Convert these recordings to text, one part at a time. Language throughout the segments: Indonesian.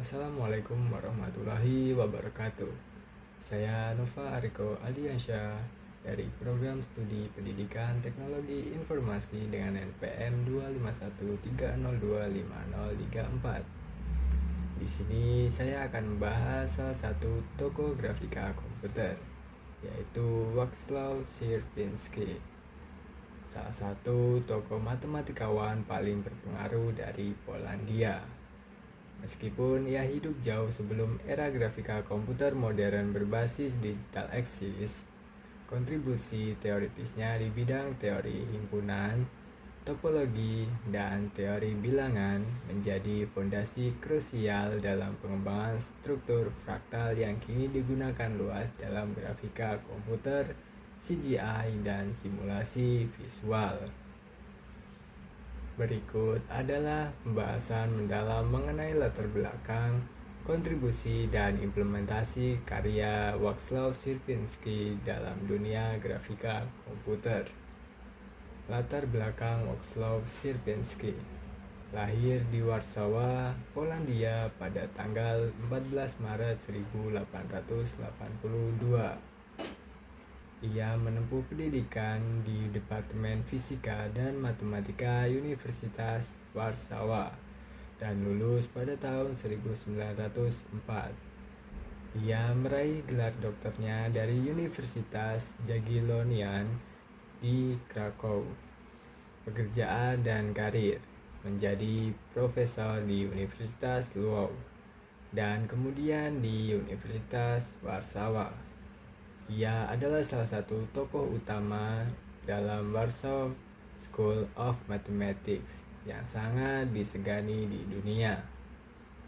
Assalamualaikum warahmatullahi wabarakatuh. Saya Nova Ariko Adiansyah dari Program Studi Pendidikan Teknologi Informasi dengan NPM 25130250034. Di sini saya akan membahas salah satu tokoh grafika komputer, yaitu Wacław Sierpiński, salah satu tokoh matematikawan paling berpengaruh dari Polandia. Meskipun ia hidup jauh sebelum era grafika komputer modern berbasis digital eksis, kontribusi teoritisnya di bidang teori himpunan, topologi, dan teori bilangan menjadi fondasi krusial dalam pengembangan struktur fraktal yang kini digunakan luas dalam grafika komputer, CGI, dan simulasi visual. Berikut adalah pembahasan mendalam mengenai latar belakang, kontribusi, dan implementasi karya Wacław Sierpiński dalam dunia grafika komputer. Latar belakang Wacław Sierpiński. Lahir di Warsawa, Polandia pada tanggal 14 Maret 1882. Ia menempuh pendidikan di Departemen Fisika dan Matematika Universitas Warsawa dan lulus pada tahun 1904. Ia meraih gelar doktornya dari Universitas Jagiellonian di Krakow. Pekerjaan dan karir: menjadi profesor di Universitas Lwów dan kemudian di Universitas Warsawa. Ia adalah salah satu tokoh utama dalam Warsaw School of Mathematics yang sangat disegani di dunia.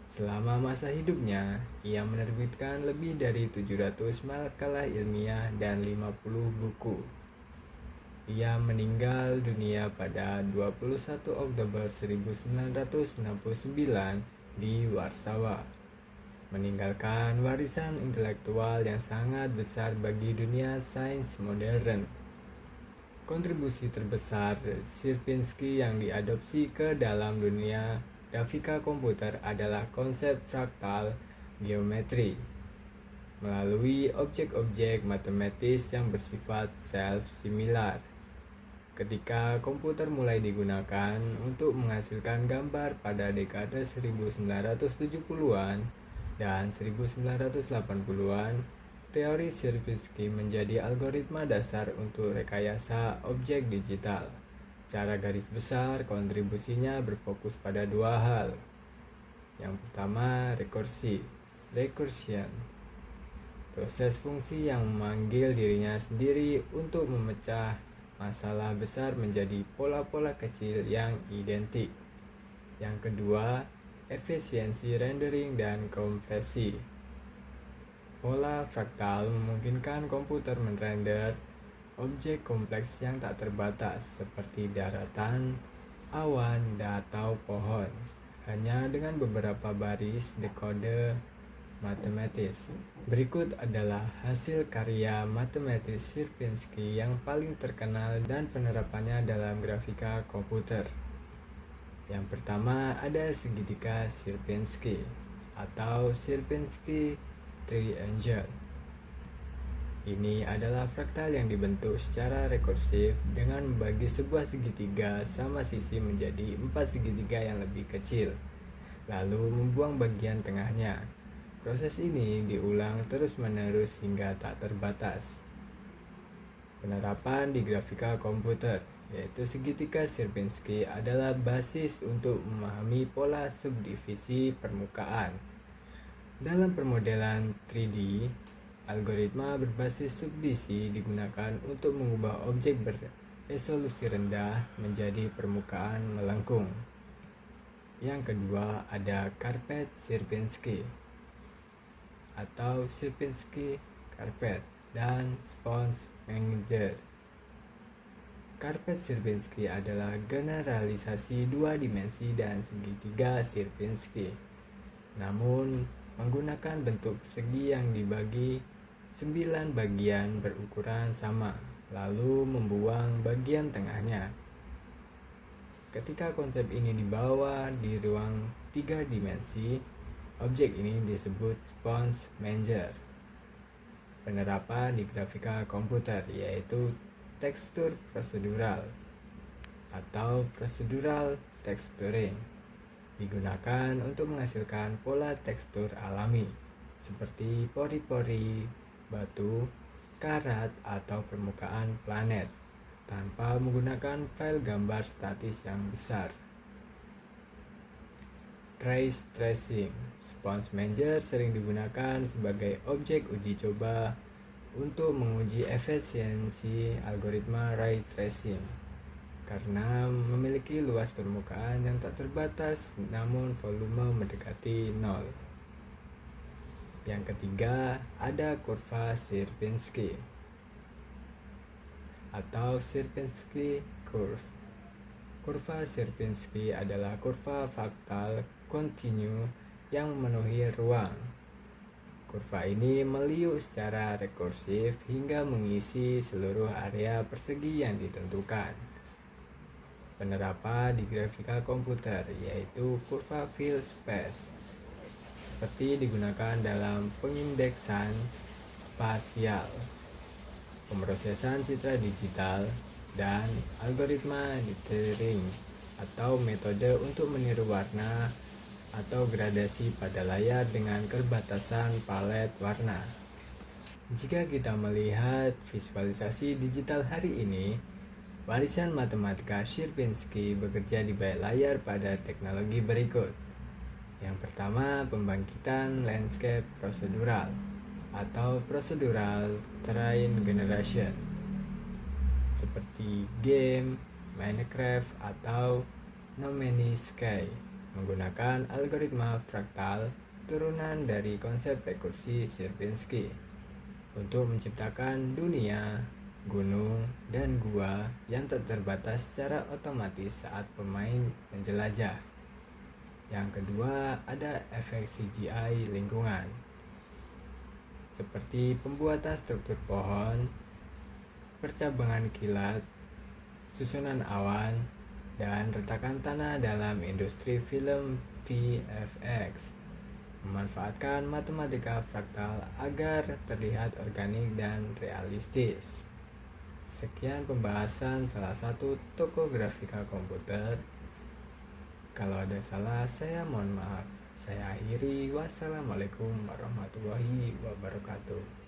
Selama masa hidupnya, ia menerbitkan lebih dari 700 makalah ilmiah dan 50 buku. Ia meninggal dunia pada 21 Oktober 1969 di Warsawa, meninggalkan warisan intelektual yang sangat besar bagi dunia sains modern. Kontribusi terbesar Sierpiński yang diadopsi ke dalam dunia grafika komputer adalah konsep fraktal geometri melalui objek-objek matematis yang bersifat self-similar. Ketika komputer mulai digunakan untuk menghasilkan gambar pada dekade 1970-an dan 1980-an, teori Sierpiński menjadi algoritma dasar untuk rekayasa objek digital. Secara garis besar, kontribusinya berfokus pada dua hal. Yang pertama, recursion, proses fungsi yang memanggil dirinya sendiri untuk memecah masalah besar menjadi pola-pola kecil yang identik. Yang kedua, efisiensi rendering dan kompresi. Pola fraktal memungkinkan komputer merender objek kompleks yang tak terbatas seperti daratan, awan, atau pohon hanya dengan beberapa baris dekode matematis. Berikut adalah hasil karya matematis Sierpiński yang paling terkenal dan penerapannya dalam grafika komputer. Yang pertama ada segitiga Sierpiński atau Sierpiński triangle. Ini adalah fraktal yang dibentuk secara rekursif dengan membagi sebuah segitiga sama sisi menjadi 4 segitiga yang lebih kecil, lalu membuang bagian tengahnya. Proses ini diulang terus-menerus hingga tak terbatas. Penerapan di grafika komputer, yaitu segitiga Sierpiński adalah basis untuk memahami pola subdivisi permukaan. Dalam permodelan 3D, algoritma berbasis subdivisi digunakan untuk mengubah objek beresolusi rendah menjadi permukaan melengkung. Yang kedua ada karpet Sierpiński atau Sierpiński carpet dan sponge manger. Karpet Sierpiński adalah generalisasi dua dimensi dan segitiga Sierpiński, namun menggunakan bentuk persegi yang dibagi 9 bagian berukuran sama, lalu membuang bagian tengahnya. Ketika konsep ini dibawa di ruang 3 dimensi, Objek ini disebut Sponge Manger. Penerapan di grafika komputer yaitu tekstur prosedural atau procedural texturing digunakan untuk menghasilkan pola tekstur alami seperti pori-pori, batu, karat, atau permukaan planet tanpa menggunakan file gambar statis yang besar. Ray tracing. Sponge Manger sering digunakan sebagai objek uji coba untuk menguji efisiensi algoritma ray tracing karena memiliki luas permukaan yang tak terbatas namun volume mendekati nol. Yang ketiga, ada kurva Sierpinski atau Sierpinski curve. Kurva Sierpinski adalah kurva fraktal kontinu yang memenuhi ruang. Kurva ini meliuk secara rekursif hingga mengisi seluruh area persegi yang ditentukan. Penerapan di grafika komputer yaitu kurva field space seperti digunakan dalam pengindeksan spasial, pemrosesan citra digital, dan algoritma dithering atau metode untuk meniru warna atau gradasi pada layar dengan keterbatasan palet warna. Jika kita melihat visualisasi digital hari ini, warisan matematika Sierpinski bekerja di balik layar pada teknologi berikut. Yang pertama, pembangkitan landscape prosedural atau procedural terrain generation seperti game, Minecraft, atau No Man's Sky menggunakan algoritma fraktal turunan dari konsep rekursi Sierpinski untuk menciptakan dunia, gunung, dan gua yang tak terbatas secara otomatis saat pemain menjelajah. Yang kedua, ada efek CGI lingkungan seperti pembuatan struktur pohon, percabangan kilat, susunan awan, dan retakan tanah dalam industri film VFX. Memanfaatkan matematika fraktal agar terlihat organik dan realistis. Sekian pembahasan salah satu toko grafika komputer. Kalau ada salah, saya mohon maaf. Saya akhiri. Wassalamualaikum warahmatullahi wabarakatuh.